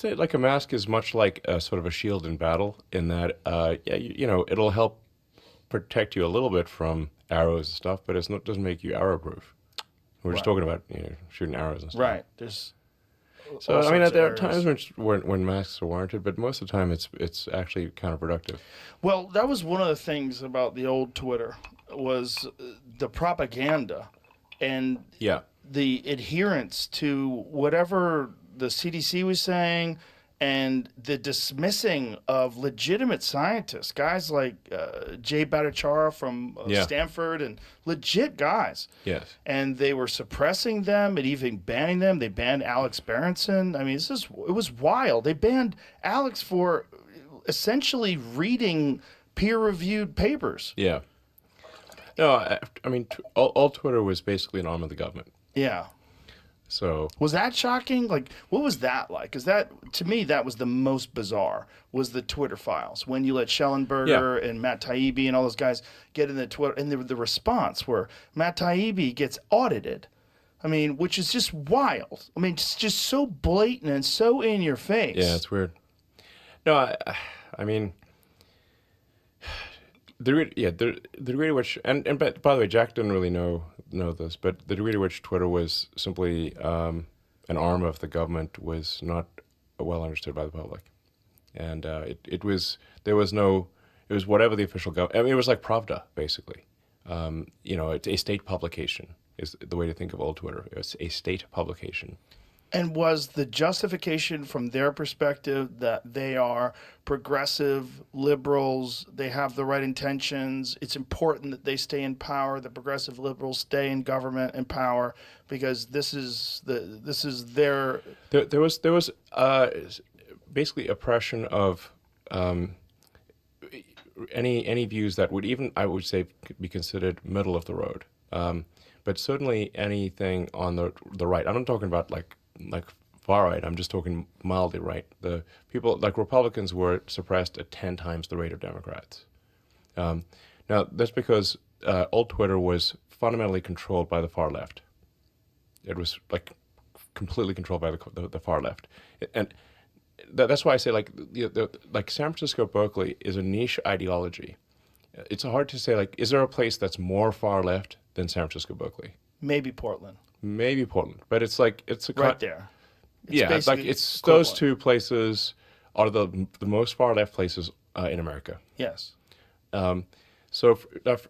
Say like a mask is much like a sort of a shield in battle in that, yeah, it'll help protect you a little bit from arrows and stuff, but doesn't make you arrow proof. We're just Right. talking about shooting arrows and stuff. Right. There's all So I mean, sorts of there are times areas. when masks are warranted, but most of the time it's actually counterproductive. Well, that was one of the things about the old Twitter was the propaganda and Yeah, the adherence to whatever the CDC was saying and the dismissing of legitimate scientists, guys like Jay Bhattacharya from yeah, Stanford and legit guys. yes, And they were suppressing them and even banning them. They banned Alex Berenson. I mean, it was wild. They banned Alex for essentially reading peer-reviewed papers. yeah. No, I mean, all Twitter was basically an arm of the government. Yeah. So Was that shocking? Like, what was that like? Because that, to me, that was the most bizarre, was the Twitter files. When you let Schellenberger and Matt Taibbi and all those guys get in the Twitter, and the response where Matt Taibbi gets audited. I mean, which is just wild. I mean, it's just so blatant and so in your face. yeah, it's weird. No, I mean, the degree to which, and by the way, Jack didn't really know this, but the degree to which Twitter was simply an arm of the government was not well understood by the public, and it was there was no it was whatever the official government. I mean, it was like Pravda basically. It's a state publication is the way to think of old Twitter. It's a state publication. And was the justification from their perspective that they are progressive liberals, they have the right intentions, it's important that they stay in power, the progressive liberals stay in government and power because this is their There was basically oppression of any views that would even, I would say, be considered middle of the road. But certainly anything on the right. I'm not talking about like far right. I'm just talking mildly right. The people like Republicans were suppressed at 10 times the rate of Democrats. Now that's because old Twitter was fundamentally controlled by the far left. It was like completely controlled by the far left, and that's why I say like like San Francisco, Berkeley is a niche ideology. It's hard to say like, is there a place that's more far left than San Francisco, Berkeley? maybe Portland Maybe Portland, but it's like it's a right there. It's yeah, it's like basically it's equivalent. those two places are the most far left places in America. Yes. So from